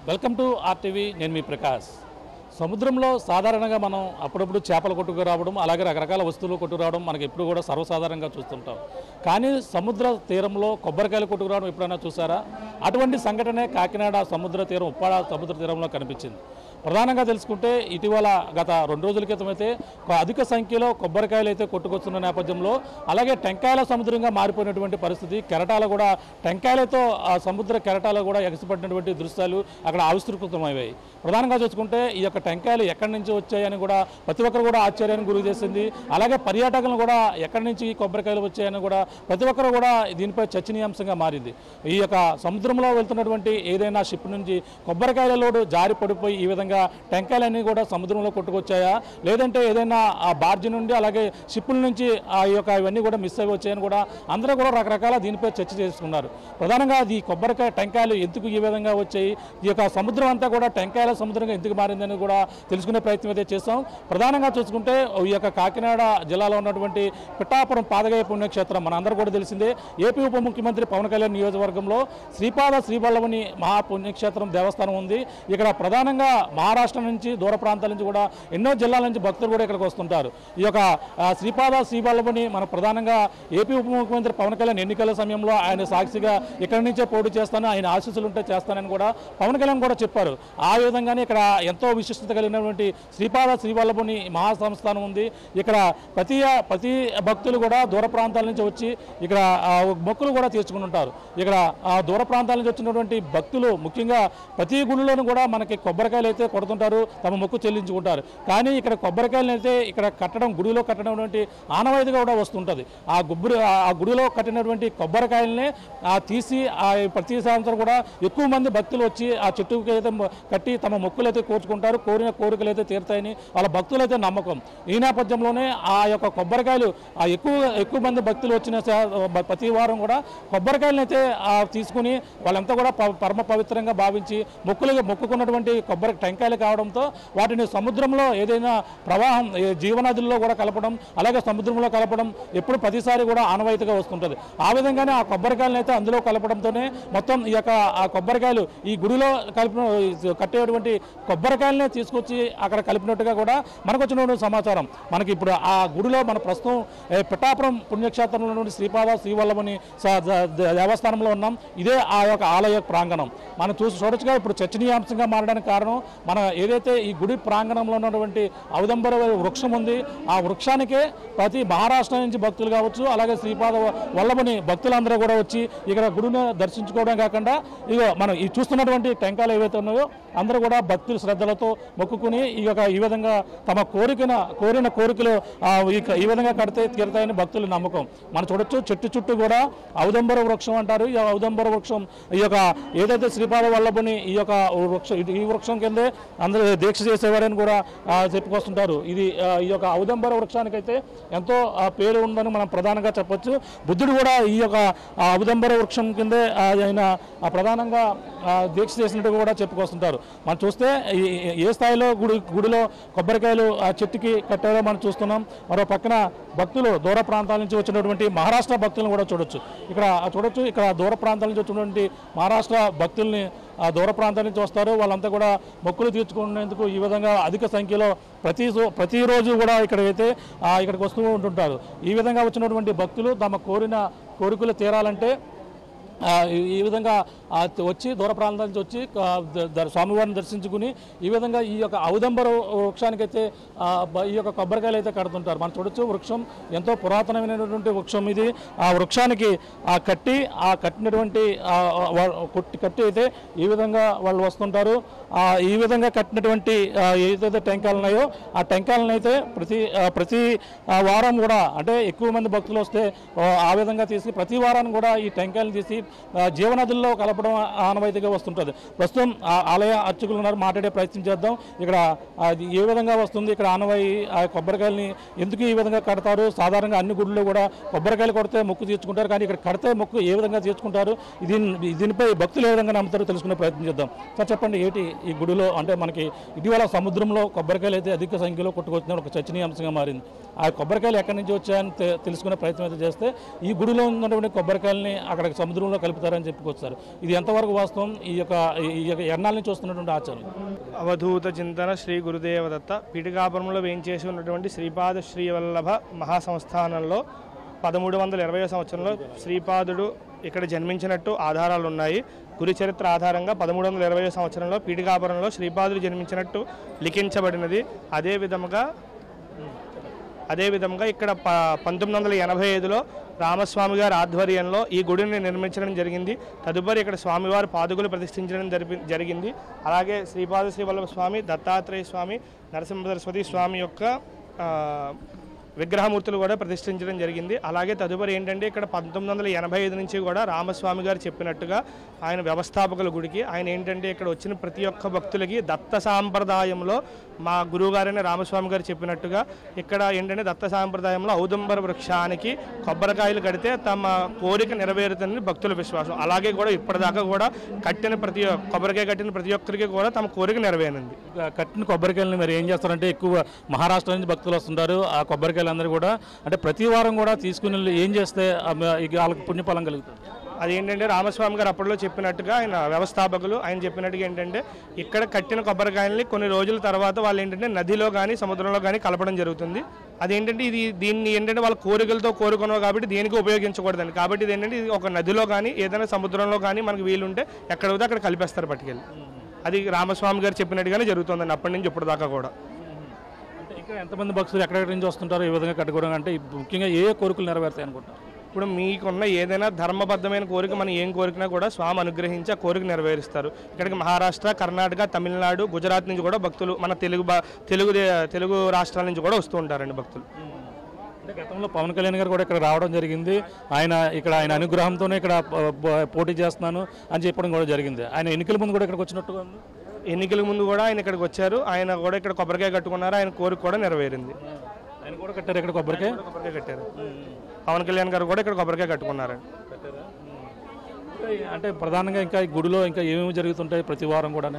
Welcome to RTV. నేను మీ ప్రకాష్. సముద్రంలో సాధారణంగా మనం అప్పుడప్పుడు చేపలు కొట్టుకు రావడం, అలాగే రకరకాల వస్తువులు కొట్టుకు రావడం మనకి ఎప్పుడు కూడా సర్వసాధారణంగా చూస్తుంటాం. కానీ సముద్ర తీరంలో కొబ్బరికాయలు కొట్టుకు రావడం ఎప్పుడైనా చూసారా? అటువంటి సంఘటనే కాకినాడ సముద్ర తీరం, ఉప్పాడ సముద్ర తీరంలో కనిపించింది. ప్రధానంగా తెలుసుకుంటే ఇటీవల గత 2 రోజుల క్రితం అయితే అధిక సంఖ్యలో కొబ్బరికాయలు అయితే కొట్టుకొస్తున్న నేపథ్యంలో, అలాగే టెంకాయల సముద్రంగా మారిపోయినటువంటి పరిస్థితి, కెరటాలు కూడా టెంకాయలతో సముద్ర కెరటాలు కూడా ఎగసిపడినటువంటి దృశ్యాలు అక్కడ ఆవిష్కృతమయ్యాయి. ప్రధానంగా చూసుకుంటే ఈ యొక్క టెంకాయలు ఎక్కడి నుంచి వచ్చాయని కూడా ప్రతి ఒక్కరు కూడా ఆశ్చర్యానికి గురి చేసింది. అలాగే పర్యాటకులను కూడా ఎక్కడి నుంచి ఈ కొబ్బరికాయలు వచ్చాయని కూడా ప్రతి ఒక్కరు కూడా దీనిపై చర్చనీయాంశంగా మారింది. ఈ యొక్క సముద్రంలో వెళ్తున్నటువంటి ఏదైనా షిప్ నుంచి కొబ్బరికాయల లోడు జారి పడిపోయి ఈ విధంగా టెంకాయలన్నీ కూడా సముద్రంలో కొట్టుకొచ్చాయా, లేదంటే ఏదైనా ఆ బార్జీ నుండి అలాగే షిప్పుల నుంచి ఇవన్నీ కూడా మిస్ అయి వచ్చాయని కూడా అందరూ కూడా రకరకాల దీనిపై చర్చ చేసుకున్నారు. ప్రధానంగా ఈ కొబ్బరికాయ టెంకాయలు ఎందుకు ఈ విధంగా వచ్చాయి, ఈ యొక్క సముద్రం అంతా కూడా టెంకాయల సముద్రంగా ఎందుకు మారిందని కూడా తెలుసుకునే ప్రయత్నం అయితే చేస్తాం. ప్రధానంగా చూసుకుంటే ఈ యొక్క కాకినాడ జిల్లాలో ఉన్నటువంటి పిఠాపురం పాదగయ పుణ్యక్షేత్రం మనందరూ కూడా తెలిసిందే. ఏపీ ఉప ముఖ్యమంత్రి పవన్ కళ్యాణ్ నియోజకవర్గంలో శ్రీపాద శ్రీవల్లభుని మహాపుణ్యక్షేత్రం దేవస్థానం ఉంది. ఇక్కడ ప్రధానంగా మహారాష్ట్ర నుంచి, దూర ప్రాంతాల నుంచి కూడా ఎన్నో జిల్లాల నుంచి భక్తులు కూడా ఇక్కడికి వస్తుంటారు. ఈ యొక్క శ్రీపాద శ్రీవల్లభుని మన ప్రధానంగా ఏపీ ఉప ముఖ్యమంత్రి పవన్ కళ్యాణ్ ఎన్నికల సమయంలో ఆయన సాక్షిగా ఇక్కడి నుంచే పోటీ చేస్తాను, ఆయన ఆశీస్సులు ఉంటే చేస్తానని కూడా పవన్ కళ్యాణ్ కూడా చెప్పారు. ఆ విధంగానే ఇక్కడ ఎంతో విశిష్టత కలిగినటువంటి శ్రీపాద శ్రీవల్లభుని మహాసంస్థానం ఉంది. ఇక్కడ ప్రతి భక్తులు కూడా దూర ప్రాంతాల నుంచి వచ్చి ఇక్కడ మొక్కులు కూడా తీర్చుకుని ఉంటారు. ఇక్కడ దూర ప్రాంతాల నుంచి వచ్చినటువంటి భక్తులు ముఖ్యంగా ప్రతి గుడిలోనూ కూడా మనకి కొబ్బరికాయలు అయితే కొడుతుంటారు, తమ మొక్కు చెల్లించుకుంటారు. కానీ ఇక్కడ కొబ్బరికాయలు అయితే ఇక్కడ కట్టడం, గుడిలో కట్టడం ఆనవాయితీగా కూడా వస్తుంటుంది. ఆ గుడిలో కట్టినటువంటి కొబ్బరికాయలనే తీసి ప్రతి సంవత్సరం కూడా ఎక్కువ మంది భక్తులు వచ్చి ఆ చెట్టుకి అయితే కట్టి తమ మొక్కులు అయితే కోరుచుకుంటారు, కోరిన కోరికలు అయితే తీరుతాయని వాళ్ళ భక్తులైతే నమ్మకం. ఈ నేపథ్యంలోనే ఆ యొక్క కొబ్బరికాయలు ఎక్కువ మంది భక్తులు వచ్చిన ప్రతి వారం కూడా కొబ్బరికాయలను అయితే తీసుకుని వాళ్ళంతా కూడా పరమ పవిత్రంగా భావించి మొక్కుకున్నటువంటి కొబ్బరి టెంకాయలు కావడంతో వాటిని సముద్రంలో ఏదైనా ప్రవాహం జీవనదుల్లో కూడా కలపడం, అలాగే సముద్రంలో కలపడం ఎప్పుడు ప్రతిసారి కూడా ఆనవాయితీగా వస్తుంటుంది. ఆ విధంగానే ఆ కొబ్బరికాయలను అయితే అందులో కలపడంతోనే మొత్తం ఈ యొక్క ఆ కొబ్బరికాయలు ఈ గుడిలో కట్టేటువంటి కొబ్బరికాయలనే తీసుకొచ్చి అక్కడ కలిపినట్టుగా కూడా మనకు వచ్చిన సమాచారం. మనకి ఇప్పుడు ఆ గుడిలో మన ప్రస్తుతం పిఠాపురం పుణ్యక్షేత్రంలో నుండి శ్రీపాద శ్రీవల్లభుని దేవస్థానంలో ఉన్నాం. ఇదే ఆ యొక్క ఆలయ ప్రాంగణం మనం చూడొచ్చుగా. ఇప్పుడు చర్చనీయాంశంగా మారడానికి కారణం మన ఏదైతే ఈ గుడి ప్రాంగణంలో ఉన్నటువంటి ఔదంబర వృక్షం ఉంది. ఆ వృక్షానికే ప్రతి మహారాష్ట్ర నుంచి భక్తులు కావచ్చు, అలాగే శ్రీపాద వల్లభుని భక్తులందరూ కూడా వచ్చి ఇక్కడ గుడిని దర్శించుకోవడం కాకుండా ఇగో మనం ఈ చూస్తున్నటువంటి టెంకాయలు ఏవైతే ఉన్నాయో అందరూ కూడా భక్తులు శ్రద్ధలతో మొక్కుకుని ఈ విధంగా తమ కోరిన కోరికలు ఈ విధంగా కడితే తీరుతాయని భక్తులు నమ్మకం. మనం చూడొచ్చు చెట్టు చుట్టూ కూడా ఔదంబర వృక్షం అంటారు. ఈ ఔదంబర వృక్షం ఈ యొక్క ఏదైతే శ్రీపాద వల్లభుని ఈ వృక్షం కిందే అందరూ దీక్ష చేసేవారని కూడా చెప్పుకొస్తుంటారు. ఈ యొక్క ఔదంబర వృక్షానికైతే ఎంతో పేరు ఉందని మనం ప్రధానంగా చెప్పొచ్చు. బుద్ధుడు కూడా ఈ యొక్క ఔదంబర వృక్షం కిందే ఆయన ప్రధానంగా దీక్ష చేసినట్టు కూడా చెప్పుకొస్తుంటారు. మనం చూస్తే ఏ స్థాయిలో గుడిలో కొబ్బరికాయలు ఆ చెట్టుకి కట్టారో మనం చూస్తున్నాం. మరో పక్కన భక్తులు దూర ప్రాంతాల నుంచి వచ్చినటువంటి మహారాష్ట్ర భక్తులను కూడా చూడొచ్చు. ఇక్కడ దూర ప్రాంతాల నుంచి వచ్చినటువంటి మహారాష్ట్ర భక్తుల్ని దూర ప్రాంతాల నుంచి వస్తారు. వాళ్ళంతా కూడా మొక్కులు తీర్చుకునేందుకు ఈ విధంగా అధిక సంఖ్యలో ప్రతిరోజు కూడా ఇక్కడికి వస్తూ ఉంటుంటారు. ఈ విధంగా వచ్చినటువంటి భక్తులు తమ కోరికలు తీరాలంటే ఈ విధంగా వచ్చి దూర ప్రాంతాల నుంచి వచ్చి స్వామివారిని దర్శించుకుని ఈ విధంగా ఈ యొక్క ఔదంబర వృక్షానికైతే ఈ యొక్క కొబ్బరికాయలు అయితే కడుతుంటారు. మనం చూడొచ్చు వృక్షం ఎంతో పురాతనమైనటువంటి వృక్షం ఇది. ఆ వృక్షానికి కట్టినటువంటి కట్టి అయితే ఈ విధంగా వాళ్ళు వస్తుంటారు. ఈ విధంగా కట్టినటువంటి ఏదైతే టెంకాయలు ఉన్నాయో ఆ టెంకాయలను అయితే ప్రతి వారం కూడా, అంటే ఎక్కువ మంది భక్తులు వస్తే ఆ విధంగా తీసి ప్రతి వారాన్ని కూడా ఈ టెంకాయలు తీసి జీవనదుల్లో కలపడం ఆనవాయితీగా వస్తుంటుంది. ప్రస్తుతం ఆలయ అర్చకులు ఉన్నారు, మాట్లాడే ప్రయత్నం చేద్దాం. ఇక్కడ అది ఏ విధంగా వస్తుంది, ఇక్కడ ఆనవాయి ఆ కొబ్బరికాయలని ఎందుకు ఈ విధంగా కడతారు? సాధారణంగా అన్ని గుడుల్లో కూడా కొబ్బరికాయలు కొడితే మొక్కు తీర్చుకుంటారు, కానీ ఇక్కడ కడితే మొక్కు ఏ విధంగా తీర్చుకుంటారు, దీనిపై భక్తులు ఏ విధంగా నమ్ముతారో తెలుసుకునే ప్రయత్నం చేద్దాం. సార్ చెప్పండి, ఏంటి ఈ గుడిలో అంటే మనకి ఇటీవల సముద్రంలో కొబ్బరికాయలు అయితే అధిక సంఖ్యలో కొట్టుకొచ్చిన ఒక చర్చనీయాంశంగా మారింది. ఆ కొబ్బరికాయలు ఎక్కడి నుంచి వచ్చాయని తెలుసుకునే ప్రయత్నం అయితే చేస్తే ఈ గుడిలో ఉన్నటువంటి కొబ్బరికాయలని అక్కడ సముద్రంలో కలుపుతారని చెప్పుకొస్తారు. ఇది ఎంతవరకు వాస్తవం? ఈ యొక్క ఎన్నాళ్ళ నుంచి వస్తున్నటువంటి ఆచారం. అవధూత చింతన శ్రీ గురుదేవదత్త పీఠికాపురంలో వేయించేసి ఉన్నటువంటి శ్రీపాద శ్రీవల్లభ మహాసంస్థానంలో 1320 సంవత్సరంలో శ్రీపాదుడు ఇక్కడ జన్మించినట్టు ఆధారాలు ఉన్నాయి. గురి చరిత్ర ఆధారంగా 1320 సంవత్సరంలో పీఠికాపురంలో శ్రీపాదుడు జన్మించినట్టు లిఖించబడినది. అదేవిధంగా ఇక్కడ 1985లో రామస్వామి గారి ఆధ్వర్యంలో ఈ గుడిని నిర్మించడం జరిగింది. తదుపరి ఇక్కడ స్వామివారి పాదుకలు ప్రతిష్ఠించడం జరిగింది. అలాగే శ్రీపాద శ్రీవల్లభ స్వామి, దత్తాత్రేయ స్వామి, నరసింహ సరస్వతి స్వామి యొక్క విగ్రహమూర్తులు కూడా ప్రతిష్ఠించడం జరిగింది. అలాగే తదుపరి ఏంటంటే ఇక్కడ 1985 నుంచి కూడా రామస్వామి గారు చెప్పినట్టుగా ఆయన వ్యవస్థాపకుల గుడికి ఆయన ఏంటంటే ఇక్కడ వచ్చిన ప్రతి ఒక్క భక్తులకి దత్త సాంప్రదాయంలో మా గురువుగారైన రామస్వామి గారు చెప్పినట్టుగా ఇక్కడ ఏంటంటే దత్త సాంప్రదాయంలో ఔదుంబర వృక్షానికి కొబ్బరికాయలు కడితే తమ కోరిక నెరవేరుతుందని భక్తుల విశ్వాసం. అలాగే కూడా ఇప్పటిదాకా కూడా కొబ్బరికాయ కట్టిన ప్రతి ఒక్కరికి కూడా తమ కోరిక నెరవేరింది. కట్టిన కొబ్బరికాయలను మరి ఏం చేస్తారంటే ఎక్కువ మహారాష్ట్ర నుంచి భక్తులు వస్తుంటారు. ఆ కొబ్బరికాయలు అందరూ కూడా అంటే ప్రతి వారం కూడా తీసుకుని ఏం చేస్తే వాళ్ళకి పుణ్యఫలం కలుగుతుంది. అదేంటంటే రామస్వామి గారు అప్పట్లో చెప్పినట్టుగా ఆయన వ్యవస్థాపకులు ఆయన చెప్పినట్టుగా ఏంటంటే ఇక్కడ కట్టిన కొబ్బరికాయల్ని కొన్ని రోజుల తర్వాత వాళ్ళు ఏంటంటే నదిలో కానీ సముద్రంలో కానీ కలపడం జరుగుతుంది. అదేంటంటే దీన్ని ఏంటంటే వాళ్ళ కోరికలతో కోరుకున్నావు కాబట్టి దేనికి ఉపయోగించకూడదండి. కాబట్టి ఇది ఏంటంటే ఇది ఒక నదిలో కానీ ఏదైనా సముద్రంలో కానీ మనకు వీలుంటే ఎక్కడ పోతే అక్కడ కలిపేస్తారు పట్టుకెళ్ళి. అది రామస్వామి గారు చెప్పినట్టుగానే జరుగుతుందండి అప్పటి నుంచి ఇప్పటిదాకా కూడా. ఇంకా ఎంతమంది భక్తులు ఎక్కడెక్కడి నుంచి వస్తుంటారో ఈ విధంగా కట్టుకోవడం అంటే ముఖ్యంగా ఏ కోరికలు నెరవేరుతాయి అనుకుంటారు? ఇప్పుడు మీకున్న ఏదైనా ధర్మబద్ధమైన కోరిక మనం ఏం కోరికినా కూడా స్వామి అనుగ్రహించి ఆ కోరిక నెరవేరుస్తారు. ఇక్కడికి మహారాష్ట్ర, కర్ణాటక, తమిళనాడు, గుజరాత్ నుంచి కూడా భక్తులు మన తెలుగు రాష్ట్రాల నుంచి కూడా వస్తూ ఉంటారండి భక్తులు. అంటే గతంలో పవన్ కళ్యాణ్ గారు కూడా ఇక్కడ రావడం జరిగింది. ఆయన అనుగ్రహంతోనే ఇక్కడ పోటీ చేస్తున్నాను అని చెప్పడం కూడా జరిగింది. ఆయన ఎన్నికల ముందు కూడా ఇక్కడికి వచ్చినట్టుగా ఉంది. ఎన్నికల ముందు కూడా ఆయన ఇక్కడికి వచ్చారు. ఆయన కూడా ఇక్కడ కొబ్బరికాయ కట్టుకున్నారు. ఆయన కోరిక కూడా నెరవేరింది. ఆయన కూడా కట్టారు ఇక్కడ కొబ్బరికాయ కట్టారు. పవన్ కళ్యాణ్ గారు కూడా ఇక్కడ కొబ్బరికాయ కట్టుకున్నారు. అంటే ప్రధానంగా ఇంకా ఈ గుడిలో ఇంకా ఏమేమి జరుగుతుంటాయి ప్రతి వారం కూడా?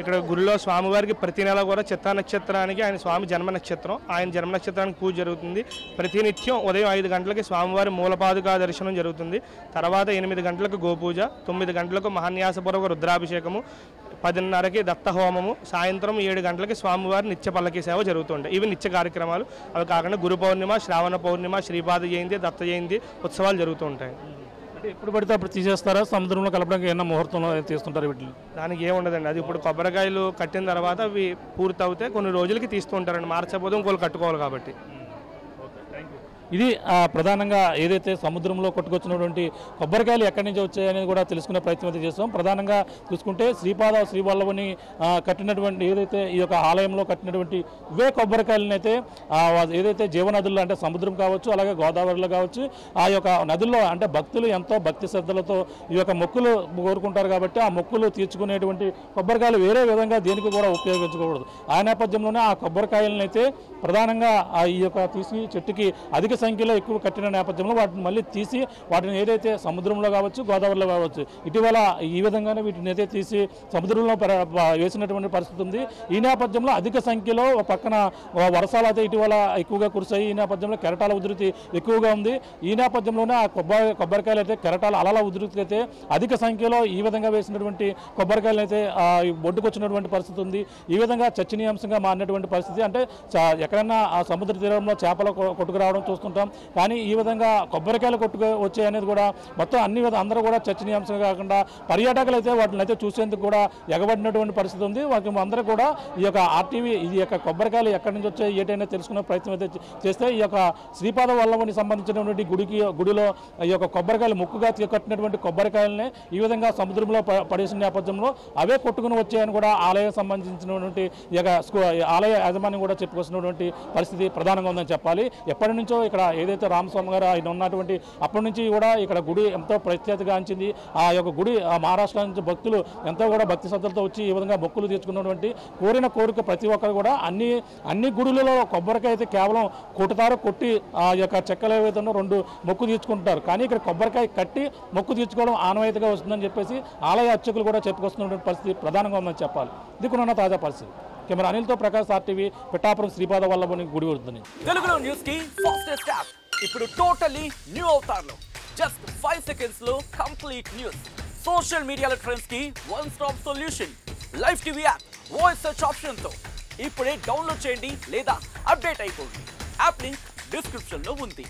ఇక్కడ గుడిలో స్వామివారికి ప్రతి నెల కూడా చిత్తా నక్షత్రానికి ఆయన స్వామి జన్మ నక్షత్రం, ఆయన జన్మ నక్షత్రానికి పూజ జరుగుతుంది. ప్రతినిత్యం ఉదయం 5 గంటలకి స్వామివారి మూలపాదుకా దర్శనం జరుగుతుంది. తర్వాత 8 గంటలకు గోపూజ, 9 గంటలకు మహాన్యాసపూర్వక రుద్రాభిషేకము, 10:30కి దత్త హోమము, సాయంత్రం 7 గంటలకి స్వామివారి నిత్య పల్లకి సేవ జరుగుతుంటాయి. ఇవి నిత్య కార్యక్రమాలు. అవి కాకుండా గురు పౌర్ణిమ, శ్రావణ పౌర్ణిమ, శ్రీపాద జయంతి, దత్త జయంతి ఉత్సవాలు జరుగుతూ ఉంటాయి. ఎప్పుడు పడితే అప్పుడు తీసేస్తారా? సముద్రంలో కలపడానికి ఏమన్నా ముహూర్తంలో తీస్తుంటారు వీటిని? దానికి ఏముండదండి. అది ఇప్పుడు కొబ్బరికాయలు కట్టిన తర్వాత అవి పూర్తి అవుతే కొన్ని రోజులకి తీస్తూ ఉంటారండి. మార్చబోదు ఇంకోళ్ళు కట్టుకోవాలి కాబట్టి. ఇది ప్రధానంగా ఏదైతే సముద్రంలో కొట్టుకొచ్చినటువంటి కొబ్బరికాయలు ఎక్కడి నుంచి వచ్చాయనేది కూడా తెలుసుకునే ప్రయత్నం అయితే చేస్తాం. ప్రధానంగా చూసుకుంటే శ్రీపాద శ్రీవల్లభని కట్టినటువంటి ఏదైతే ఈ యొక్క ఆలయంలో కట్టినటువంటి ఇవే కొబ్బరికాయలను అయితే ఏదైతే జీవనదుల్లో అంటే సముద్రం కావచ్చు, అలాగే గోదావరిలో కావచ్చు, ఆ యొక్క నదుల్లో అంటే భక్తులు ఎంతో భక్తి శ్రద్ధలతో ఈ యొక్క మొక్కులు కోరుకుంటారు కాబట్టి ఆ మొక్కులు తీర్చుకునేటువంటి కొబ్బరికాయలు వేరే విధంగా దేనికి కూడా ఉపయోగించకూడదు. ఆ నేపథ్యంలోనే ఆ కొబ్బరికాయలను అయితే ప్రధానంగా ఈ యొక్క తీసి చెట్టుకి అధిక సంఖ్యలో ఎక్కువ కట్టిన నేపథ్యంలో వాటిని మళ్ళీ తీసి వాటిని ఏదైతే సముద్రంలో కావచ్చు, గోదావరిలో కావచ్చు, ఇటీవల ఈ విధంగానే వీటిని అయితే తీసి సముద్రంలో వేసినటువంటి పరిస్థితి ఉంది. ఈ నేపథ్యంలో అధిక సంఖ్యలో పక్కన వర్షాలు అయితే ఇటీవల ఎక్కువగా కురిశాయి. ఈ నేపథ్యంలో కెరటాల ఉధృతి ఎక్కువగా ఉంది. ఈ నేపథ్యంలోనే ఆ కొబ్బరికాయలు అయితే కెరటాల అలల ఉధృతి అయితే అధిక సంఖ్యలో ఈ విధంగా వేసినటువంటి కొబ్బరికాయలు అయితే ఒడ్డుకొచ్చినటువంటి పరిస్థితి ఉంది. ఈ విధంగా చర్చనీయాంశంగా మారినటువంటి పరిస్థితి. అంటే ఎక్కడైనా ఆ సముద్ర తీరంలో చేపలు కొట్టుకురావడం చూస్తుంటాం, కానీ ఈ విధంగా కొబ్బరికాయలు కొట్టుకు వచ్చాయనేది కూడా మొత్తం అందరూ కూడా చర్చనీయాంశం కాకుండా పర్యాటకులు అయితే వాటిని అయితే చూసేందుకు కూడా ఎగబడినటువంటి పరిస్థితి ఉంది. వాటి అందరూ కూడా ఈ యొక్క ఆర్టీవీ ఈ యొక్క కొబ్బరికాయలు ఎక్కడి నుంచి వచ్చాయి ఏటైనా తెలుసుకునే ప్రయత్నం అయితే చేస్తే ఈ యొక్క శ్రీపాద వల్లభని సంబంధించినటువంటి గుడిలో ఈ యొక్క కొబ్బరికాయలు ముక్కుగా కట్టినటువంటి కొబ్బరికాయలనే ఈ విధంగా సముద్రంలో పడేసిన నేపథ్యంలో అవే కొట్టుకుని వచ్చాయని కూడా ఆలయం సంబంధించినటువంటి ఈ యొక్క ఆలయ యాజమాన్యం కూడా చెప్పుకొచ్చినటువంటి పరిస్థితి ప్రధానంగా ఉందని చెప్పాలి. ఎప్పటి నుంచో ఇక్కడ ఏదైతే రామస్వామి గారు ఆయన ఉన్నటువంటి అప్పటి నుంచి కూడా ఇక్కడ గుడి ఎంతో ప్రఖ్యాతిగాంచింది. ఆ యొక్క గుడి మహారాష్ట్ర నుంచి భక్తులు ఎంతో కూడా భక్తి శ్రద్ధలతో వచ్చి ఈ విధంగా మొక్కులు తీర్చుకున్నటువంటి కోరిన కోరిక ప్రతి ఒక్కరు కూడా అన్ని గుడులలో కొబ్బరికాయ అయితే కేవలం కొట్టుతారు, కొట్టి ఆ యొక్క చెక్కలు ఏవైతే ఉన్నో 2 మొక్కు తీర్చుకుంటారు. కానీ ఇక్కడ కొబ్బరికాయ కట్టి మొక్కు తీర్చుకోవడం ఆనవాయితీగా వస్తుందని చెప్పేసి ఆలయ అర్చకులు కూడా చెప్పుకొస్తున్నటువంటి పరిస్థితి ప్రధానంగా ఉందని చెప్పాలి. దిక్కునున్న తాజా పరిస్థితి. కెమెరా అనిల్తో ప్రకాష్, RTV, పిఠాపురం శ్రీపాద వల్లభుని గుడి వస్తుంది. తెలుగులో న్యూస్ కి ఫాస్టెస్ట్ యాప్ ఇప్పుడు టోటలీ న్యూ అవతార్లో జస్ట్ 5 seconds లో కంప్లీట్ న్యూస్. సోషల్ మీడియాలో ట్రెండ్స్ కి one stop solution. Live TV app voice search option తో ఇప్పుడే డౌన్లోడ్ చేయండి లేదా అప్డేట్ అయిపోండి. యాప్ లింక్ డిస్క్రిప్షన్ లో ఉంది.